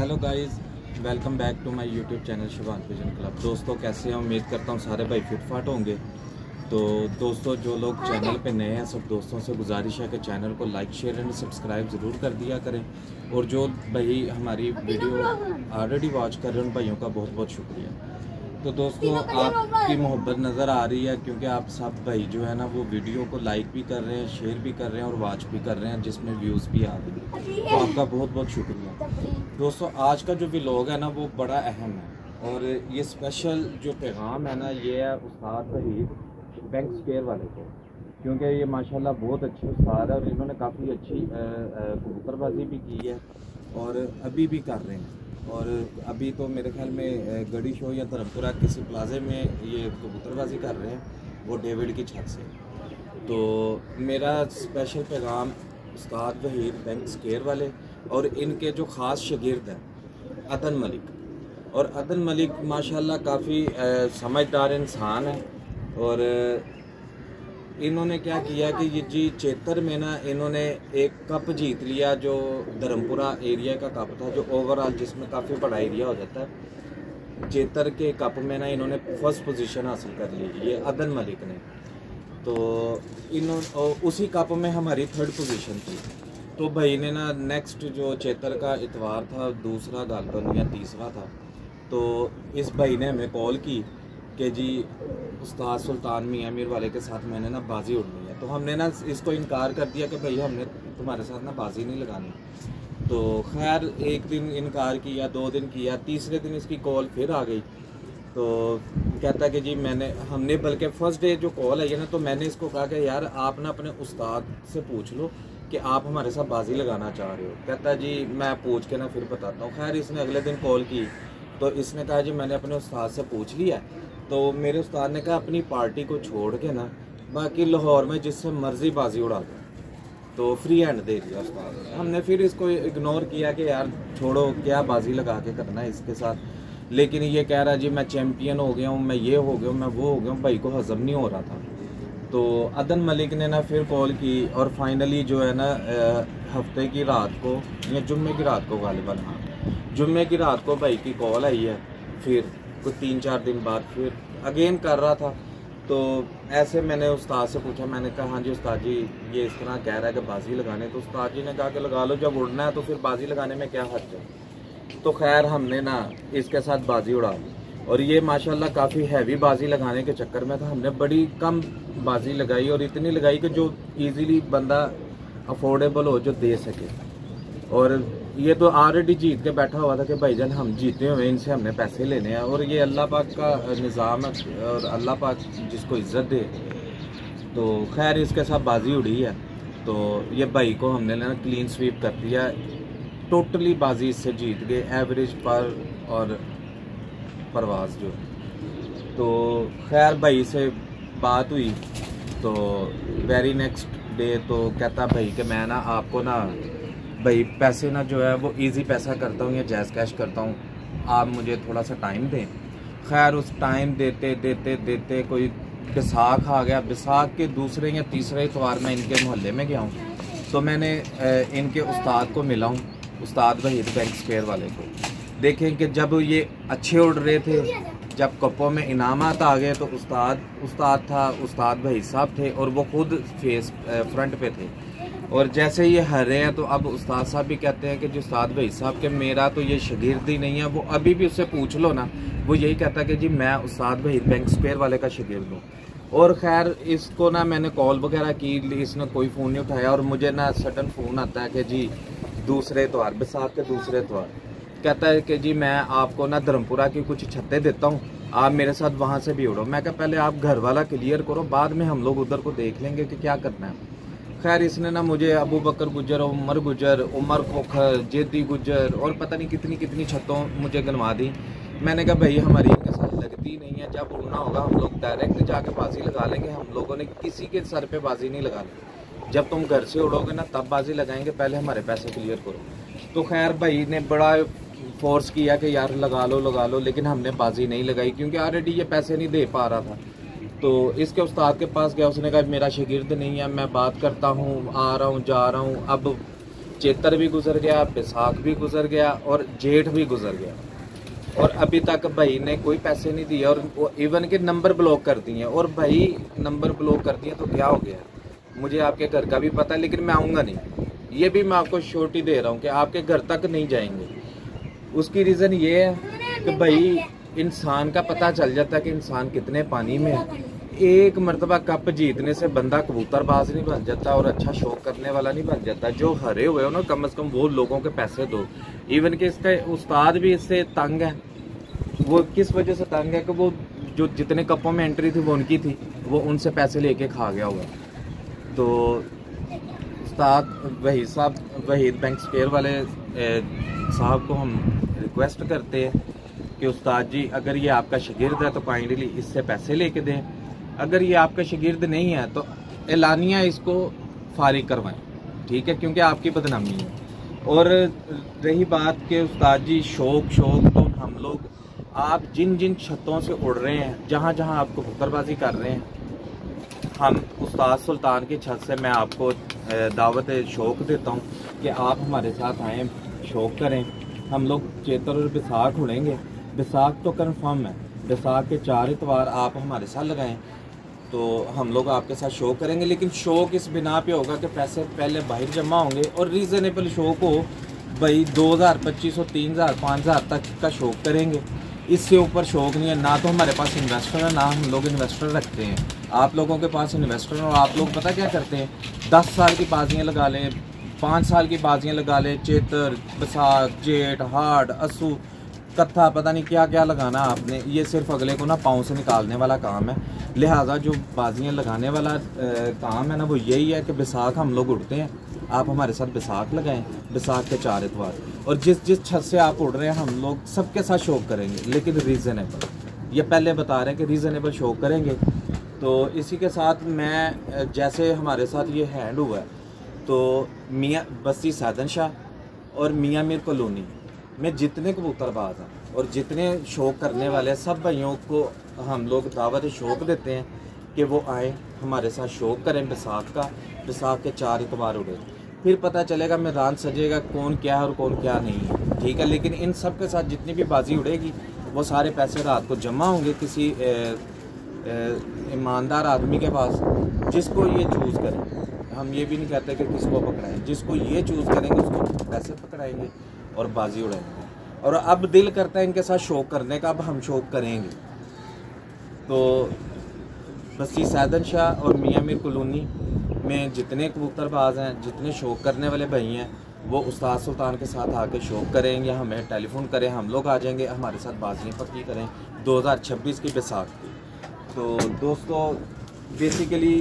Hello guys, welcome back to my YouTube channel Shubhansh vision club. दोस्तों कैसे हैं? उम्मीद करता हूँ सारे भाई फिट फाट होंगे। तो दोस्तों जो लोग चैनल पे नए हैं, सब दोस्तों से गुजारिश है कि चैनल को लाइक शेयर एंड सब्सक्राइब ज़रूर कर दिया करें। और जो भाई हमारी वीडियो ऑलरेडी वॉच कर रहे हैं उन भाइयों का बहुत बहुत शुक्रिया। तो दोस्तों आपकी मोहब्बत नज़र आ रही है, क्योंकि आप सब भाई जो है ना वो वीडियो को लाइक भी कर रहे हैं, शेयर भी कर रहे हैं और वॉच भी कर रहे हैं, जिसमें व्यूज़ भी आ रही हैं। तो आपका बहुत बहुत शुक्रिया। दोस्तों आज का जो व्लॉग है ना वो बड़ा अहम है, और ये स्पेशल जो पैगाम है ना ये है उस्ताद वहीद बैंक स्क्वायर वाले को, क्योंकि ये माशाल्लाह बहुत अच्छे उस्ताद है और इन्होंने काफ़ी अच्छी कबूतरबाजी भी की है और अभी भी कर रहे हैं। और अभी तो मेरे ख्याल में गढ़ी शो या धर्मपुरा किसी प्लाजे में ये कबूतरबाजी कर रहे हैं, वो डेविड की छत से। तो मेरा स्पेशल पैगाम उस्ताद वहीद बैंक स्क्वायर वाले और इनके जो ख़ास शागिर्द हैं अदन मलिक। और अदन मलिक माशाल्लाह काफ़ी समझदार इंसान है, और इन्होंने क्या किया कि ये जी चेतर में ना इन्होंने एक कप जीत लिया, जो धर्मपुरा एरिया का कप था, जो ओवरऑल जिसमें काफ़ी बड़ा एरिया हो जाता है। चेतर के कप में ना इन्होंने फर्स्ट पोजीशन हासिल कर ली, ये अदन मलिक ने। तो इन्होंने उसी कप में हमारी थर्ड पोजीशन थी। तो भाई ने ना नेक्स्ट जो चेतर का इतवार था, दूसरा गालबन या तीसरा था, तो इस भाई ने हमें कॉल की कि जी उस्ताद सुल्तान मियां मीर वाले के साथ मैंने ना बाजी उड़नी है। तो हमने ना इसको इनकार कर दिया कि भाई हमने तुम्हारे साथ ना बाजी नहीं लगानी। तो खैर एक दिन इनकार किया, 2 दिन किया, तीसरे दिन इसकी कॉल फिर आ गई। तो कहता कि जी हमने बल्कि फ़र्स्ट डे जो कॉल आई है ना, तो मैंने इसको कहा कि यार आप ना अपने उस्ताद से पूछ लो कि आप हमारे साथ बाजी लगाना चाह रहे हो। कहता जी मैं पूछ के ना फिर बताता हूँ। खैर इसने अगले दिन कॉल की, तो इसने कहा जी मैंने अपने उस्ताद से पूछ लिया। तो मेरे उस्ताद ने कहा अपनी पार्टी को छोड़ के ना बाकी लाहौर में जिससे मर्जी बाजी उड़ा दो। तो फ्री हैंड दे दिया उस्ताद ने। हमने फिर इसको इग्नोर किया कि यार छोड़ो, क्या बाजी लगा के करना है इसके साथ। लेकिन ये कह रहा जी मैं चैम्पियन हो गया हूँ, मैं ये हो गया हूँ, मैं वो हो गया हूँ। भाई को हजम नहीं हो रहा था। तो अदन मलिक ने ना फिर कॉल की, और फाइनली जो है ना हफ्ते की रात को या जुम्मे की रात को गालिबन, हाँ जुम्मे की रात को भाई की कॉल आई है। फिर कुछ 3-4 दिन बाद फिर अगेन कर रहा था। तो ऐसे मैंने उस्ताद से पूछा, मैंने कहा हाँ जी उस्ताद जी ये इस तरह कह रहा है कि बाजी लगाने। तो उस्ताद जी ने कहा कि लगा लो, जब उड़ना है तो फिर बाजी लगाने में क्या हर्ज है। तो खैर हमने ना इसके साथ बाजी उड़ा ली, और ये माशाल्लाह काफ़ी हैवी बाजी लगाने के चक्कर में था। हमने बड़ी कम बाजी लगाई, और इतनी लगाई कि जो ईजीली बंदा अफोर्डेबल हो, जो दे सके। और ये तो ऑलरेडी जीत के बैठा हुआ था कि भाईजान हम जीते हुए इनसे हमने पैसे लेने हैं, और ये अल्लाह पाक का निज़ाम है और अल्लाह पाक जिसको इज़्ज़त दे। तो खैर इसके साथ बाजी उड़ी है। तो ये भाई को हमने ना क्लीन स्वीप कर दिया, टोटली बाजी इससे जीत गए, एवरेज पर और परवाज जो। तो खैर भाई से बात हुई, तो वेरी नेक्स्ट डे तो कहता भाई कि मैं ना आपको ना भाई पैसे ना जो है वो इजी पैसा करता हूँ या जैज़ कैश करता हूँ, आप मुझे थोड़ा सा टाइम दें। खैर उस टाइम देते देते देते कोई बैसाख आ गया। बैसाख के दूसरे या तीसरे इतवार मैं इनके मोहल्ले में गया हूँ, तो मैंने इनके उस्ताद को मिला हूँ, उस्ताद वहीद बैंक स्क्वायर वाले को। देखें कि जब ये अच्छे उड़ रहे थे, जब कपों में इनामात आ गए, तो उस्ताद था, उस्ताद वहीद साहब थे, और वो खुद फ्रंट पे थे। और जैसे ये हर रहे हैं, तो अब उस्ताद साहब भी कहते हैं कि जो उस्ताद वहीद साहब के मेरा तो ये शागिर्द ही नहीं है। वो अभी भी उससे पूछ लो ना, वो यही कहता है कि जी मैं उस्ताद वहीद बैंक स्क्वायर वाले का शागिर्द हूँ। और खैर इसको ना मैंने कॉल वगैरह की, इसने कोई फ़ोन नहीं उठाया, और मुझे ना सडन फ़ोन आता है कि जी दूसरे इतवार, बैसाख के दूसरे इतवार, कहता है कि जी मैं आपको ना धर्मपुरा की कुछ छतें देता हूँ, आप मेरे साथ वहाँ से भी उड़ो। मैं कहा पहले आप घर वाला क्लियर करो, बाद में हम लोग उधर को देख लेंगे कि क्या करना है। खैर इसने ना मुझे अबू बकर गुजर, उमर गुजर, उमर खोखर, जेदी गुजर और पता नहीं कितनी कितनी छतों मुझे गिनवा दी। मैंने कहा भाई हमारी इनके साथ लगती नहीं है, जब उड़ना होगा हम लोग डायरेक्ट जाके बाजी लगा लेंगे, हम लोगों ने किसी के सर पे बाजी नहीं लगानी। जब तुम घर से उड़ोगे ना तब बाजी लगाएंगे, पहले हमारे पैसे क्लियर करो। तो खैर भाई ने बड़ा फोर्स किया कि यार लगा लो, लेकिन हमने बाजी नहीं लगाई, क्योंकि ऑलरेडी ये पैसे नहीं दे पा रहा था। तो इसके उस्ताद के पास गया, उसने कहा मेरा शागिर्द नहीं है, मैं बात करता हूँ, आ रहा हूँ, जा रहा हूँ। अब चेतर भी गुजर गया, बैसाख भी गुजर गया और जेठ भी गुजर गया, और अभी तक भाई ने कोई पैसे नहीं दिए, और इवन के नंबर ब्लॉक कर दिए। और भाई नंबर ब्लॉक कर दिए तो क्या हो गया, मुझे आपके घर का भी पता है, लेकिन मैं आऊँगा नहीं। ये भी मैं आपको श्योरिटी दे रहा हूँ कि आपके घर तक नहीं जाएंगे। उसकी रीज़न ये है कि भाई इंसान का पता चल जाता है कि इंसान कितने पानी में है। एक मरतबा कप जीतने से बंदा कबूतरबाज नहीं बन जाता और अच्छा शौक करने वाला नहीं बन जाता। जो हरे हुए हो ना, कम से कम वो लोगों के पैसे दो। इवन कि इसका उस्ताद भी इससे तंग है। वो किस वजह से तंग है कि वो जो जितने कपों में एंट्री थी वो उनकी थी, वो उनसे पैसे लेके खा गया हुआ। तो उस्ताद वहीद बैंक स्पेयर वाले साहब को हम रिक्वेस्ट करते हैं कि उस्ताद जी, अगर ये आपका शागिर्द है तो काइंडली इससे पैसे लेके दें। अगर ये आपका शागिर्द नहीं है तो एलानिया इसको फारिग करवाएं, ठीक है, क्योंकि आपकी बदनामी है। और रही बात कि उस्ताद जी शौक तो हम लोग, आप जिन जिन छतों से उड़ रहे हैं, जहाँ जहाँ आप कबूतरबाजी कर रहे हैं, हम उस्ताद सुल्तान की छत से मैं आपको दावत शौक देता हूँ कि आप हमारे साथ आएँ, शौक करें। हम लोग चेतर और बैसाख उड़ेंगे। बैसाख तो कंफर्म है, बैसाख के 4 इतवार आप हमारे साथ लगाएं तो हम लोग आपके साथ शौक करेंगे। लेकिन शौक इस बिना पे होगा कि पैसे पहले बाहर जमा होंगे और रीज़नेबल शौक हो। भाई 2000, 2500, 3000, 5000 तक का शौक करेंगे, इससे ऊपर शौक नहीं है। ना तो हमारे पास इन्वेस्टर है, ना हम लोग इन्वेस्टर रखते हैं। आप लोगों के पास इन्वेस्टर हैं और आप लोग पता क्या करते हैं, 10 साल की बाजियाँ लगा लें, 5 साल की बाजियाँ लगा लें, चेतर, बैसाख, जेठ, हाड़, असू, कत्था, पता नहीं क्या क्या लगाना आपने। ये सिर्फ अगले को ना पाँव से निकालने वाला काम है। लिहाजा जो बाजियाँ लगाने वाला काम है ना, वो यही है कि बैसाख हम लोग उड़ते हैं, आप हमारे साथ बैसाख लगाएं, बैसाख के 4 इतवार। और जिस छत से आप उड़ रहे हैं हम लोग सबके साथ शौक करेंगे, लेकिन रीज़नेबल। ये पहले बता रहे हैं कि रीज़नेबल शौक करेंगे। तो इसी के साथ मैं, जैसे हमारे साथ ये हैंड हुआ है, तो मियाँ बस्ती सैदन शाह और मियाँ मीर कॉलोनी में जितने कबूतरबाज हैं और जितने शौक करने वाले सब भाइयों को हम लोग दावत शौक देते हैं कि वो आए हमारे साथ शौक करें बैसाख का। बैसाख के 4 इतवार उड़े, फिर पता चलेगा मैदान सजेगा कौन क्या है और कौन क्या नहीं है, ठीक है। लेकिन इन सब के साथ जितनी भी बाजी उड़ेगी वो सारे पैसे रात को जमा होंगे किसी ईमानदार आदमी के पास, जिसको ये चूज़ करें। हम ये भी नहीं कहते कि किसको पकड़ाएं, जिसको ये चूज़ करेंगे उसको पैसे पकड़ाएंगे और बाजी उड़ाएंगे। और अब दिल करता है इनके साथ शौक करने का, अब हम शौक करेंगे। तो बस्ती सैदन शाह और मियाँ मीर कॉलोनी में जितने कबूतरबाज हैं, जितने शौक करने वाले भाई हैं, वो उस्ताद सुल्तान के साथ आके शौक करें या हमें टेलीफोन करें, हम लोग आ जाएंगे, हमारे साथ बाजियाँ पक्की करें 2026 की बैसाख की। तो दोस्तों बेसिकली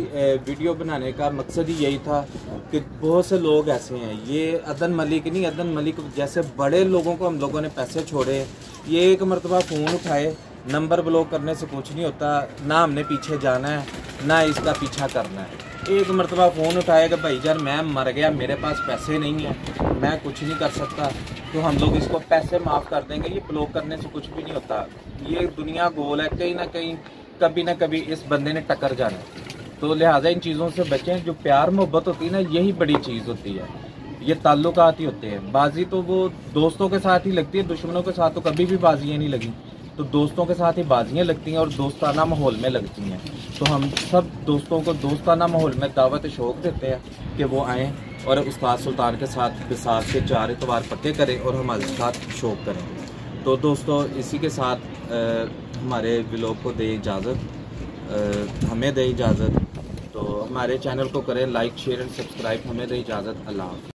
वीडियो बनाने का मकसद ही यही था कि बहुत से लोग ऐसे हैं, ये अदन मलिक नहीं, अदन मलिक जैसे बड़े लोगों को हम लोगों ने पैसे छोड़े। ये एक मरतबा फ़ोन उठाए, नंबर ब्लॉक करने से कुछ नहीं होता, ना हमने पीछे जाना है ना इसका पीछा करना है। एक मरतबा फ़ोन उठाएगा, भाई जान मैं मर गया, मेरे पास पैसे नहीं है, मैं कुछ नहीं कर सकता, तो हम लोग इसको पैसे माफ़ कर देंगे। ये ब्लॉक करने से कुछ भी नहीं होता। ये दुनिया गोल है, कहीं ना कहीं कभी ना कभी इस बंदे ने टक्कर जाना है। तो लिहाजा इन चीज़ों से बचें। जो प्यार मोहब्बत होती है ना, यही बड़ी चीज़ होती है। ये ताल्लुकात ही होते हैं। बाजी तो वो दोस्तों के साथ ही लगती है, दुश्मनों के साथ तो कभी भी बाजियाँ नहीं लगी। तो दोस्तों के साथ ही बाजियाँ लगती हैं और दोस्ताना माहौल में लगती हैं। तो हम सब दोस्तों को दोस्ताना माहौल में दावत शौक देते हैं कि वो आएँ और उस्ताद सुल्तान के साथ बैसाख के 4 इतवार पक्के करें और हमारे साथ शौक करें। तो दोस्तों इसी के साथ हमारे व्लॉग को दे इजाज़त, हमें दे इजाज़त। तो हमारे चैनल को करें लाइक, शेयर एंड सब्सक्राइब। हमें दे इजाज़त। अल्लाह।